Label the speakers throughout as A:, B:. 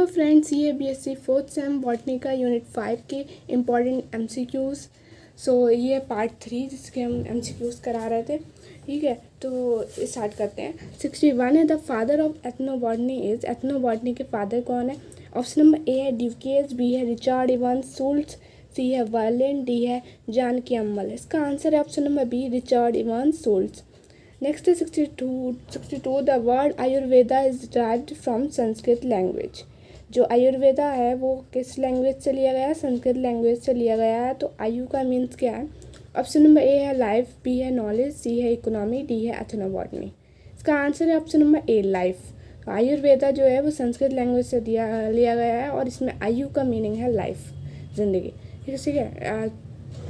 A: Hello friends, ये है BSc fourth same botany का यूनिट 5 के इम्पॉर्टेंट एमसीक्यूज़। ये पार्ट 3 जिसके हम एमसीक्यूज़ करा रहे थे। ठीक है, तो स्टार्ट करते हैं। 61 है the father of ethnobotany is. Ethnobotany के फादर कौन है? ऑप्शन नंबर ए है ड्यूकेस, बी है रिचर्ड इवांस शुल्ट्ज, सी है वर्लिन, डी है जानकी अम्मल। इसका आंसर है option number B, Richard Evans Schultz. Next है 62 the word Ayurveda is derived from Sanskrit language. जो आयुर्वेदा है वो किस लैंग्वेज से लिया गया है? संस्कृत लैंग्वेज से लिया गया है। तो आयु का मीन्स क्या है? ऑप्शन नंबर ए है लाइफ, बी है नॉलेज, सी है इकोनॉमी, डी है एथनोबॉटनी। इसका आंसर है ऑप्शन नंबर ए, लाइफ। तो आयुर्वेदा जो है वो संस्कृत लैंग्वेज से लिया गया है और इसमें आयु का मीनिंग है लाइफ, जिंदगी। ठीक है।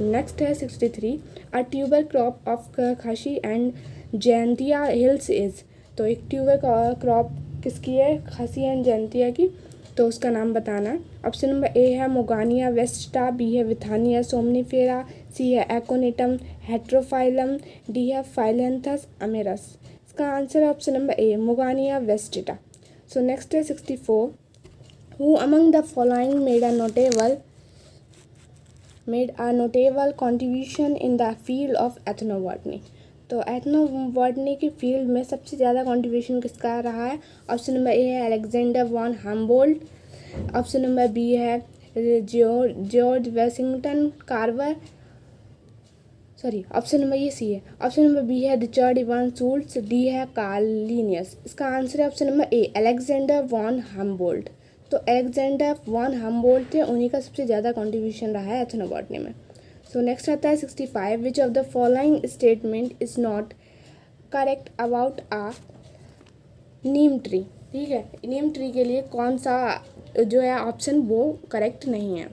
A: नेक्स्ट है 63 अ ट्यूबर क्रॉप ऑफ खासी एंड जयंतिया हिल्स इज। तो एक ट्यूबर क्रॉप किसकी है? खासी एंड जयंतिया की। तो उसका नाम बताना है। ऑप्शन नंबर ए है मोगानिया वेस्टा, बी है विथानिया सोमनीफेरा, सी है एकोनिटम हेट्रोफाइलम, डी है फाइलेंथस अमेरस। इसका आंसर है ऑप्शन नंबर ए, मोगानिया वेस्टा। सो नेक्स्ट है 64 who among the following made a notable contribution in the field of ethnobotany। तो एथनोबॉटनी की फील्ड में सबसे ज़्यादा कंट्रीब्यूशन किसका रहा है? ऑप्शन नंबर ए है Alexander von Humboldt, option number B है जॉर्ज वाशिंगटन कार्वर, ऑप्शन नंबर ये सी है। ऑप्शन नंबर बी है रिचर्ड इवांस शुल्ट्ज, डी है कार्ल लिनियस। इसका आंसर है option number A, Alexander von Humboldt. तो अलेक्जेंडर वॉन हम्बोल्ट थे, उन्हीं का सबसे ज़्यादा कंट्रीब्यूशन रहा है एथनोबॉटनी में। सो नेक्स्ट आता है 65 which of the following statement is not correct about a neem tree. ठीक है, नीम ट्री के लिए कौन सा जो है ऑप्शन वो करेक्ट नहीं है।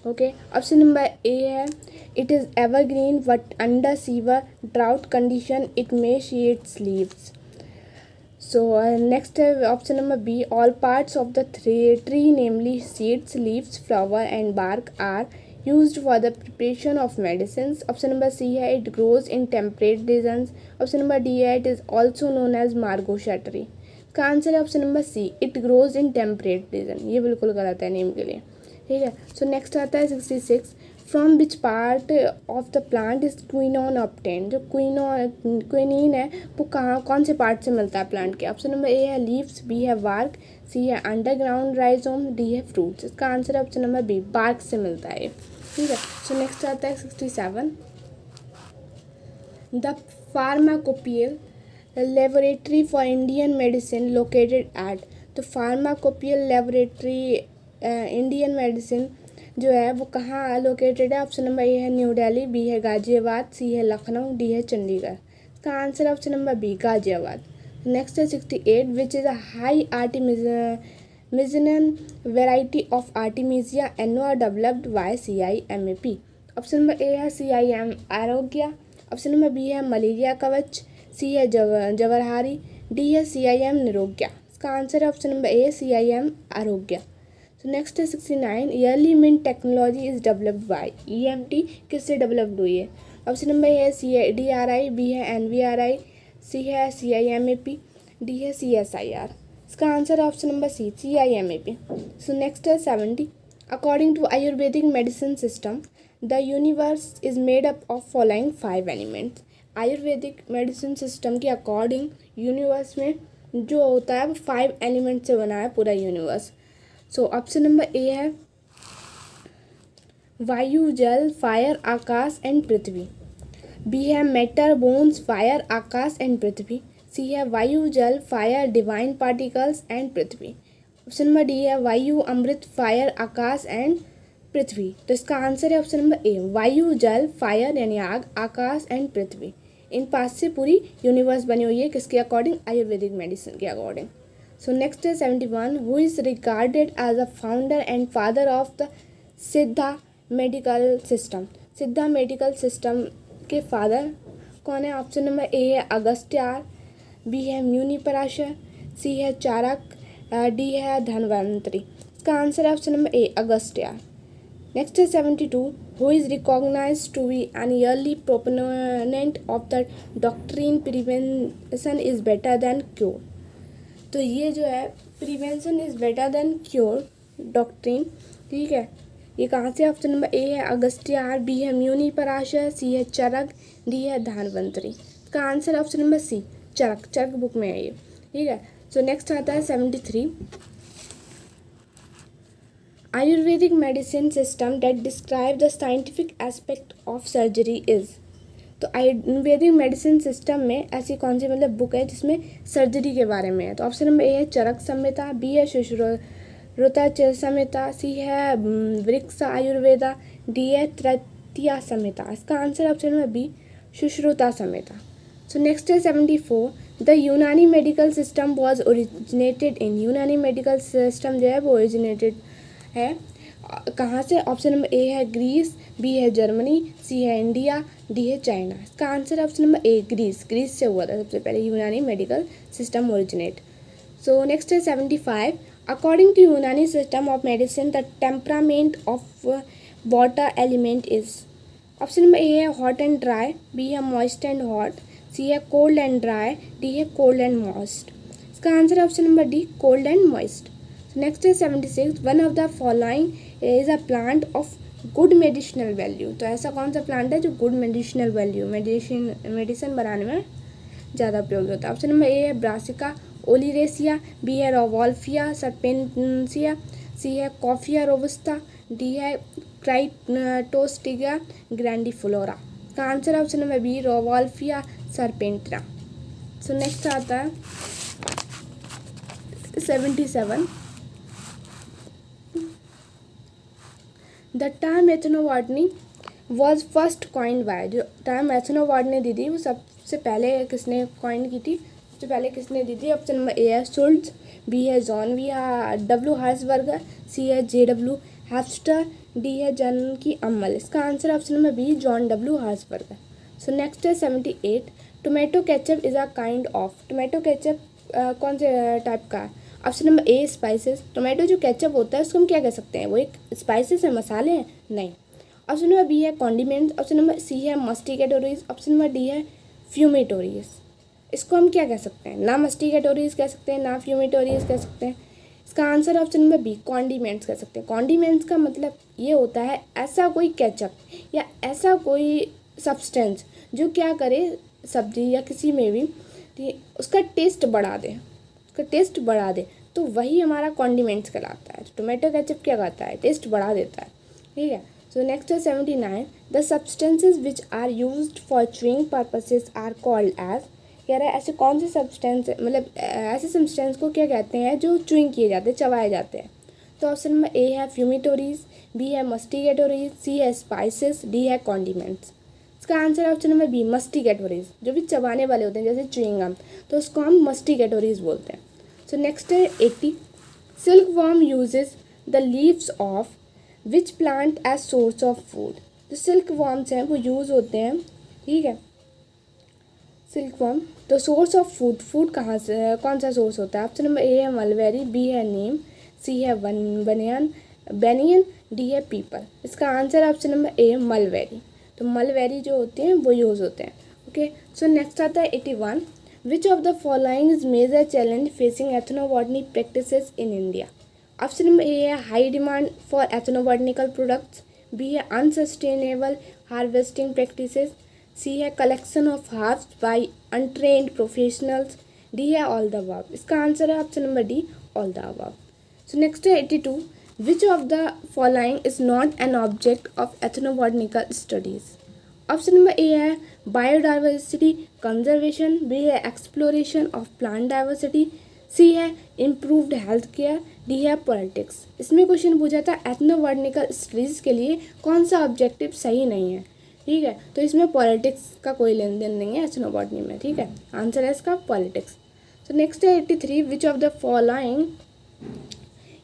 A: ओके, ऑप्शन नंबर ए है it is evergreen but under severe drought condition it may shed its leaves. So next है option number B all parts of the tree namely seeds leaves flower and bark are used for the preparation of medicines. Option number C है it grows in temperate regions. Option number D है it is also known as margosha tree। इसका answer है option number C, it grows in temperate region। ये बिल्कुल गलत है नीम के लिए। ठीक है, सो नेक्स्ट आता है 66 from which part of the plant is quinone obtain. जो क्विनीन है वो कौन से पार्ट से मिलता है प्लांट के? ऑप्शन नंबर ए है लीव्स, बी है बार्क, सी है अंडरग्राउंड राइजोम, डी है फ्रूट्स। इसका आंसर है ऑप्शन नंबर बी, बार्क से मिलता है। ठीक है, सो नेक्स्ट आता है 67 the pharmacopoeial laboratory for Indian medicine located at. तो फार्माकोपियल लेबोरेटरी इंडियन मेडिसिन जो है वो कहाँ लोकेटेड है? ऑप्शन नंबर ए है न्यू दिल्ली, बी है गाजियाबाद, सी है लखनऊ, डी है चंडीगढ़। इसका आंसर है option number B, Ghaziabad. Next है 68 which is a high artemisinin variety of artemisia annua developed by CIMAP। Option number A है CIM Arogya, option number B है मलेरिया कवच, सी है जवाहरी, डी है CIM निरोग्या। इसका आंसर है ऑप्शन नंबर ए, CIM आरोग्या। तो next है 69 early mint technology is developed by EMT। किससे डेवलप्ड हुई है? ऑप्शन नंबर ए है CDRI, बी है NVRI, सी है CIMAP, डी है CSIR। इसका आंसर है option number C, CIMAP। So next है 70 according to Ayurvedic medicine system the universe is made up of following 5 elements. Ayurvedic medicine system के according universe में जो होता है वो 5 एलिमेंट से बना है पूरा universe. So option number A है वायु जल फायर आकाश एंड पृथ्वी, बी है मैटर बोन्स फायर आकाश एंड पृथ्वी, सी है वायु जल फायर डिवाइन पार्टिकल्स एंड पृथ्वी, ऑप्शन नंबर डी है वायु अमृत फायर आकाश एंड पृथ्वी। तो इसका आंसर है ऑप्शन नंबर ए, वायु जल फायर यानी आग, आकाश एंड पृथ्वी। इन 5 से पूरी यूनिवर्स बनी हुई है, किसके अकॉर्डिंग? आयुर्वेदिक मेडिसिन के अकॉर्डिंग। सो नेक्स्ट है 71 who is regarded as a founder and father of the Siddha medical system. Siddha medical system के फादर कौन है? ऑप्शन नंबर ए है अगस्त्यार, बी है म्यूनि पराशर, सी है चारक, डी है धन्वंतरी। इसका आंसर है option number A, Agastyar. Next है 72 who is recognize to be an early proponent of the doctrine prevention is better than cure. तो ये जो है prevention is better than cure doctrine, ठीक है। ये कहाँ से? ऑप्शन नंबर ए है अगस्त्यार, बी है म्यूनि पराशर, सी है चरक, डी है धन्वंतरी। इसका आंसर ऑप्शन नंबर सी चरक, चरक बुक में है ये, ठीक है। सो नेक्स्ट आता है 73। Ayurvedic medicine system that describe the scientific aspect of surgery is. तो आयुर्वेदिक मेडिसिन सिस्टम में ऐसी कौन सी मतलब बुक है जिसमें सर्जरी के बारे में है? तो ऑप्शन नंबर ए है चरक संहिता, बी है सुश्रुता संहिता, सी है वृक्ष आयुर्वेदा, डी है तृतीया संहिता। इसका answer option number B Sushruta Samhita. So next है 74। The Unani medical system was originated in. Unani medical system जो है वो ओरिजिनेटेड है कहाँ से? ऑप्शन नंबर ए है ग्रीस, बी है जर्मनी, सी है इंडिया, डी है चाइना। इसका answer option number A Greece, Greece से हुआ था सबसे पहले Unani medical system originate. So next है 75। According to Unani system of medicine the temperament of water element is. Option number A है हॉट एंड ड्राई, बी है मॉइस्ट एंड हॉट, सी है cold and dry, D है cold and moist. इसका answer option number D cold and moist. Next है 76। One of the following is a plant of good medicinal value. तो ऐसा कौन सा plant है जो गुड मेडिसिनल वैल्यू, मेडिसिन बनाने में ज़्यादा उपयोग होता है? ऑप्शन नंबर ए है ब्रासिका ओलिरेसिया, बी है रोवॉल्फिया सर्पेंटिया, सी है कॉफिया रोबस्टा, डी है क्राइटोस्टिगा ग्रैंडिफलोरा। का answer option number B rauvolfia serpentina. So next आता है 77। The term ethnobotany was first coined by. जो टर्म एथनोबॉटनी दी थी वो सबसे पहले किसने कॉइन की थी? सबसे पहले किसने दी थी? ऑप्शन नंबर ए है शुल्ट्ज, बी है John V W Harshberger, C है JW हैफ्स्टर, डी है जन की अम्मल। इसका answer option number B John W Harshberger. So next है 78। Tomato ketchup is a kind of. Tomato ketchup कौन से type का है? Option number A spices. Tomato जो ketchup होता है उसको हम क्या कह सकते हैं? वो एक स्पाइसेस है, मसाले हैं? नहीं। ऑप्शन नंबर बी है कॉन्डिमेंट्स, ऑप्शन नंबर सी है मस्टिकेटोरीज, ऑप्शन नंबर डी है फ्यूमेटोरीज। इसको हम क्या कह सकते हैं? ना मस्टिकेटोरीज कह सकते हैं, ना फ्यूमेटोरीज कह सकते हैं। इसका answer option number B condiments कह सकते हैं। कॉन्डिमेंट्स का मतलब ये होता है ऐसा कोई केचप या ऐसा कोई सब्सटेंस जो क्या करे सब्जी या किसी में भी उसका टेस्ट बढ़ा दे, उसका टेस्ट बढ़ा दे, तो वही हमारा कॉन्डिमेंट्स कहलाता है। टोमेटो केचप क्या करता है? टेस्ट बढ़ा देता है, ठीक है। सो नेक्स्ट है 79। The substances which are used for chewing purposes are called as. कह रहा है ऐसे कौन से सब्सटेंस मतलब ऐसे सब्सटेंस को क्या कहते हैं जो च्यूइंग किए जाते हैं, चबाए जाते हैं? तो ऑप्शन नंबर ए है फ्यूमेटोरीज, बी है मस्टिकेटोरीज, सी है स्पाइसेस, डी है कॉन्डिमेंट्स। इसका आंसर ऑप्शन नंबर बी मस्टिकेटोरीज, जो भी चबाने वाले होते हैं जैसे च्यूइंग गम, तो उसको हम मस्टिकेटोरीज बोलते हैं। सो नेक्स्ट है 80। Silk worm uses the leaves of which plant as source of food. जो सिल्क वर्म्स हैं वो यूज़ होते हैं, ठीक है, सिल्क वर्म। तो सोर्स ऑफ फूड, फूड कहाँ से, कौन सा सोर्स होता है? ऑप्शन नंबर ए है मलबेरी, बी है नीम, सी है बेनियन, डी है पीपल। इसका आंसर ऑप्शन नंबर ए मलबेरी। तो मलबेरी जो होते हैं वो यूज़ होते हैं, ओके। सो नेक्स्ट आता है 81। Which of the following is major challenge facing ethnobotany practices in India. Option number A है high demand for ethnobotanical products, B है अनसस्टेनेबल हार्वेस्टिंग प्रैक्टिसेस, सी है collection of herbs by untrained professionals, D है all the above. इसका answer है option number D all the above. So next है 82। Which of the following is not an object of ethnobotanical studies. Option number A है biodiversity conservation, B है exploration of plant diversity, सी है improved health care, D है politics. इसमें question पूछा था ethnobotanical studies के लिए कौन सा ऑब्जेक्टिव सही नहीं है, ठीक है। तो इसमें पॉलिटिक्स का कोई लेन देन नहीं है एथनोबॉटनी में, ठीक है। आंसर है इसका पॉलिटिक्स। सो नेक्स्ट है 83। विच of the following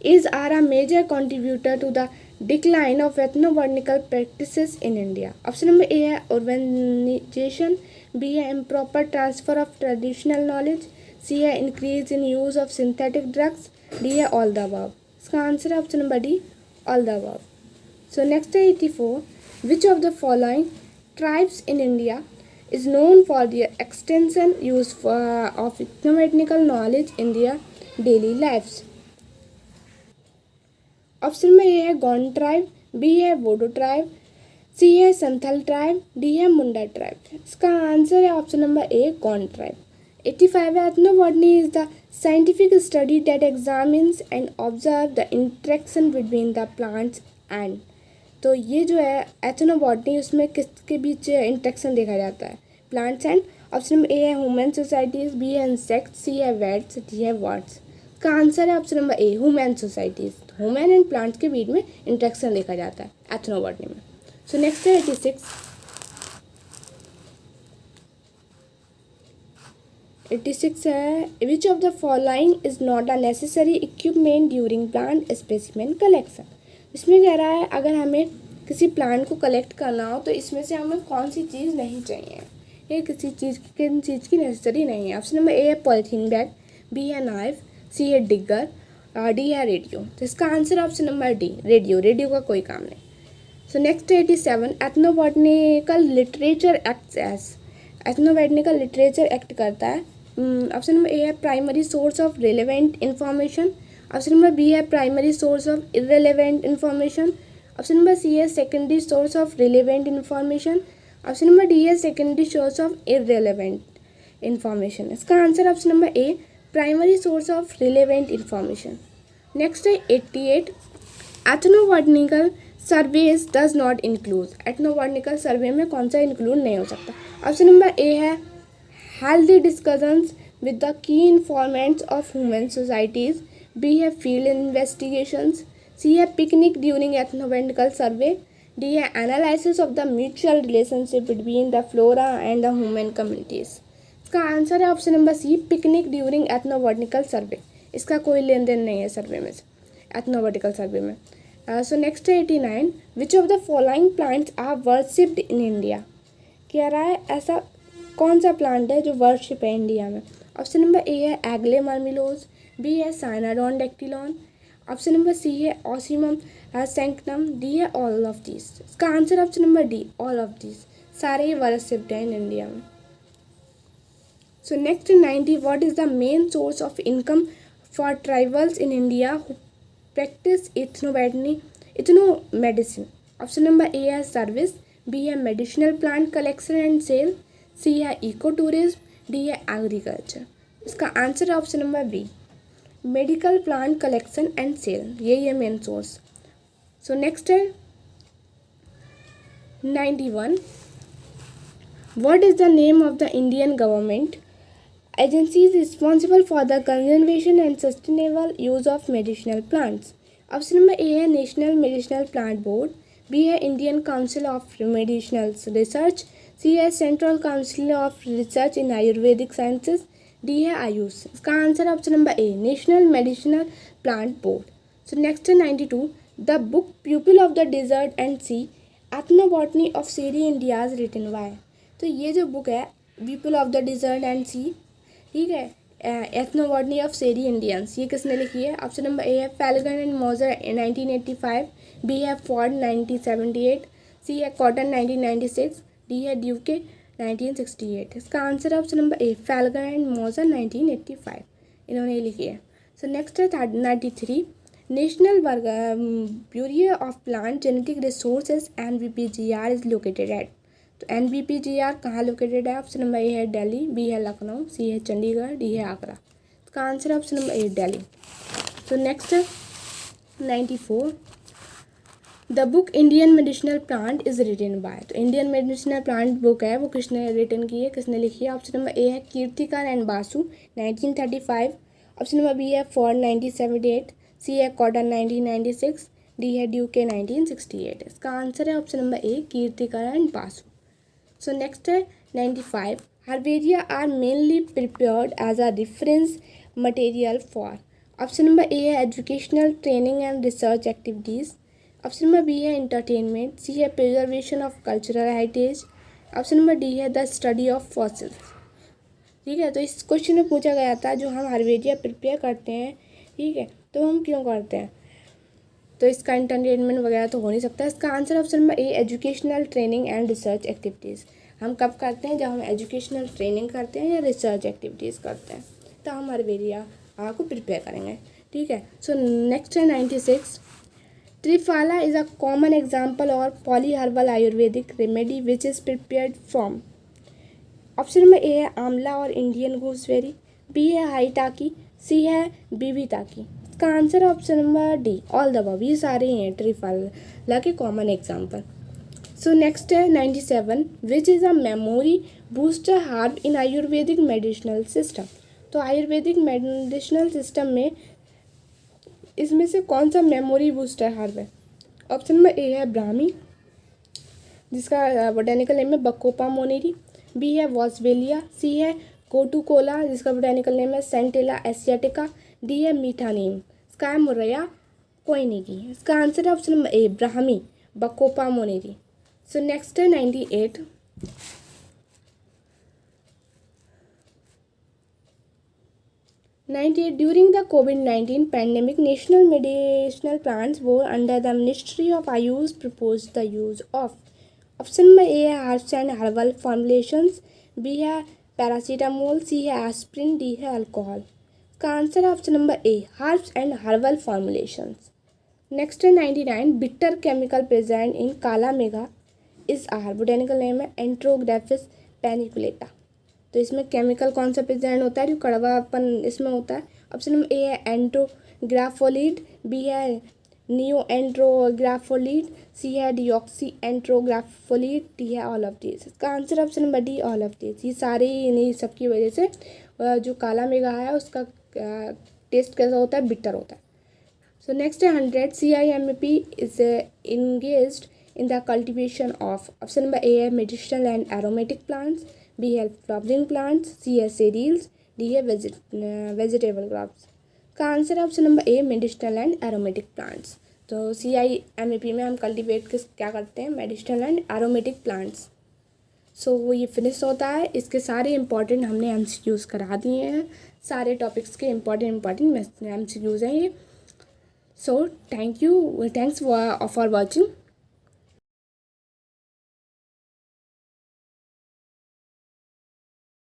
A: is are a major contributor to the decline of ethnobotanical practices in India. Option number A है urbanization, B है improper transfer of traditional knowledge, C है increase in use of synthetic drugs, D है all the above. इसका answer है option number D all the above. So next है 84. Which of the following tribes in India is known for their extensive use of ethnobotanical knowledge in their daily lives? Option में ए है Gond tribe, B है Bodo tribe, सी है Santhal tribe, D है मुंडा tribe. इसका answer है option number ए Gond tribe. 85 है ethnobotany is the scientific study that examines and observe the interaction between the plants and. तो ये जो है एथनोबॉटनी, उसमें किसके बीच इंटरेक्शन देखा जाता है, plants and. Option number A है ह्यूमन सोसाइटीज, बी है इंसेक्ट, सी है वेट्स, डी है वर्ड्स। इसका आंसर है option number a human societies. Human and plants के बीच में इंटरेक्शन देखा जाता है एथनोबॉटनी में। सो नेक्स्ट है 86। 86 है विच of the following is not a necessary equipment during plant specimen collection. इसमें कह रहा है अगर हमें किसी प्लांट को कलेक्ट करना हो तो इसमें से हमें कौन सी चीज़ नहीं चाहिए, ये किसी किन चीज़ की नेसेसरी नहीं है। ऑप्शन नंबर ए है पॉलीथीन बैग, बी है नाइफ, सी है डिगर, डी है रेडियो। तो इसका answer option number D radio. Radio का कोई काम नहीं। So next 87 ethnobotanical literature act as. Ethnobotanical literature act करता है। ऑप्शन नंबर ए है primary source of relevant information, option number B है primary source of irrelevant information, option number C है secondary source of relevant information, option number D है secondary source of irrelevant information. इसका answer option number A primary source of relevant information. Next है 88 ethnobotanical surveys does not include. Ethnobotanical survey में कौन सा include नहीं हो सकता। Option number A है healthy discussions with the key informants of human societies, B है field investigations, C है picnic during ethnobotanical survey, D है analysis of the mutual relationship between the flora and the human communities. इसका answer है option number C picnic during ethnobotanical survey. इसका कोई लेन then नहीं है सर्वे में से, एथनोबॉटनिकल सर्वे में। सो नेक्स्ट है 89 which of the following plants are worshipped in India. कह रहा है ऐसा कौन सा प्लांट है जो वर्शिप है इंडिया में। ऑप्शन नंबर ए है एग्ले मार्मिलोज, बी है साइनाडोन डेक्टिलॉन, ऑप्शन नंबर सी है ऑसिमम सैंक्टम, डी है ऑल ऑफ दीज। इसका answer option number D all of these, सारे ही वर्शिप्ड हैं इन इंडिया में। So next 90 what is the main source of income for tribals in India who practice ethno medicine. Option number A है service, B है medicinal plant collection and sale, C है eco tourism, D है agriculture. इसका answer है option number B medical plant collection and cell, यही है main source. सो next है 91 what is the name of the Indian government agencies responsible for the conservation and sustainable use of medicinal plants। Option number A है national medicinal plant board, B है Indian council of medicinal research, C है central council of research in Ayurvedic sciences, D है आयुष। इसका answer है option number A national medicinal plant board. So next है 92 the book people of the desert and sea ethnobotany of Seri Indians written by. तो ये जो book है people of the desert and सी, ठीक है, एथनोबॉटनी ऑफ सेरी इंडियंस, ये किसने लिखी है। ऑप्शन नंबर ए है फैलगन एंड मोजर 1985, बी है फॉर्ड 1978, सी है कॉटन 1996, डी है ड्यूके 1968। इसका आंसर है ऑप्शन नंबर ए फैलगन एंड मोजर 1985, इन्होंने लिखी है। सो नेक्स्ट है 93 national bureau of plant genetic resources NBPGR is located at. तो NBPGR कहाँ लोकेटेड है। ऑप्शन नंबर ए है दिल्ली, बी है लखनऊ, सी है चंडीगढ़, डी है आगरा। इसका आंसर है ऑप्शन नंबर ए दिल्ली। तो next 94 the book Indian medicinal plant is written by. तो इंडियन मेडिसिनल प्लांट बुक है वो किसने रिटन की है, किसने लिखी है। ऑप्शन नंबर ए है Kirtikar and Basu 1935, option number B है फॉर्ड 1978, सी है कॉटन 1996, डी है ड्यूके 1968। इसका आंसर है option number A Kirtikar and Basu. So next है 95 herbaria are mainly prepared as a reference material for। Option number A है educational training and research activities, option number B है entertainment, C है preservation of cultural heritage, option number D है the study of fossils. ठीक है, तो इस question में पूछा गया था जो हम हर्बेरिया प्रिपेयर करते हैं, ठीक है, तो हम क्यों करते हैं, तो इसका इंटरटेनमेंट वगैरह तो हो नहीं सकता। इसका answer option number A educational training and research activities. हम कब करते हैं, जब हम एजुकेशनल ट्रेनिंग करते हैं या रिसर्च एक्टिविटीज़ करते हैं, तो हम हर्बेरिया को प्रिपेयर करेंगे। ठीक है, सो नेक्स्ट है 96 Triphala is a common example of polyherbal Ayurvedic remedy which is prepared from. Option number A है आंवला और इंडियन गूसबेरी, बी है हाईटाकी, सी है बीबीताकी। इसका आंसर है option number D, all the above. ये सारे हैं ट्रिफाला के कॉमन एग्जाम्पल। सो नेक्स्ट है 97, विच is a memory booster herb in Ayurvedic medicinal system. तो आयुर्वेदिक मेडिसिनल सिस्टम में इसमें से कौन सा मेमोरी बूस्टर हार्ब है? ऑप्शन नंबर ए है ब्राह्मी, जिसका बोटेनिकल नेम है बकोपा मोनेरी, बी है वॉसवेलिया, सी है कोटुकोला, जिसका बोटेनिकल नेम है सेंटेला एशियाटिका, डी है मीठा नीम, इसका है मुरैया कोइनिगी। इसका आंसर है ऑप्शन नंबर ए ब्राह्मी बकोपा मोनेरी। सो नेक्स्ट है 98, during the COVID-19 pandemic, national medicinal plants were under the Ministry of Ayush proposed the use of. Option number A है herbs and herbal formulations, B है पैरासीटामोल, सी है aspirin, D है alcohol. इसका answer है option number A herbs and herbal formulations. Next है 99, bitter chemical present in kala megha is are, botanical name है andrographis पैनिकुलेटा। तो इसमें केमिकल कौन सा प्रेजेंट होता है जो कड़वापन इसमें होता है? ऑप्शन नंबर ए है एंट्रोग्राफोलिड, बी है नियो एंट्रोग्राफोलिड, सी है डिऑक्सी एंट्रोग्राफोलिड, डी है ऑल ऑफ दीज। इसका answer option number D all of these. ये सारे इन्हीं सबकी वजह से जो काला मेघा है उसका टेस्ट कैसा होता है? बिटर होता है। सो नेक्स्ट है 100, CIMP is engaged in the cultivation of. Option number A है medicinal and aromatic plants, B है flowering plants, सी है cereals, डी है vegetable crops। का आंसर है option number A medicinal and aromatic plants. तो CIMP में हम cultivate क्या करते हैं? Medicinal and aromatic plants. So ये फिनिश होता है। इसके सारे इंपॉर्टेंट हमने MCQs करा दिए हैं, सारे टॉपिक्स के इंपॉर्टेंट MCQs हैं ये। So thanks for watching.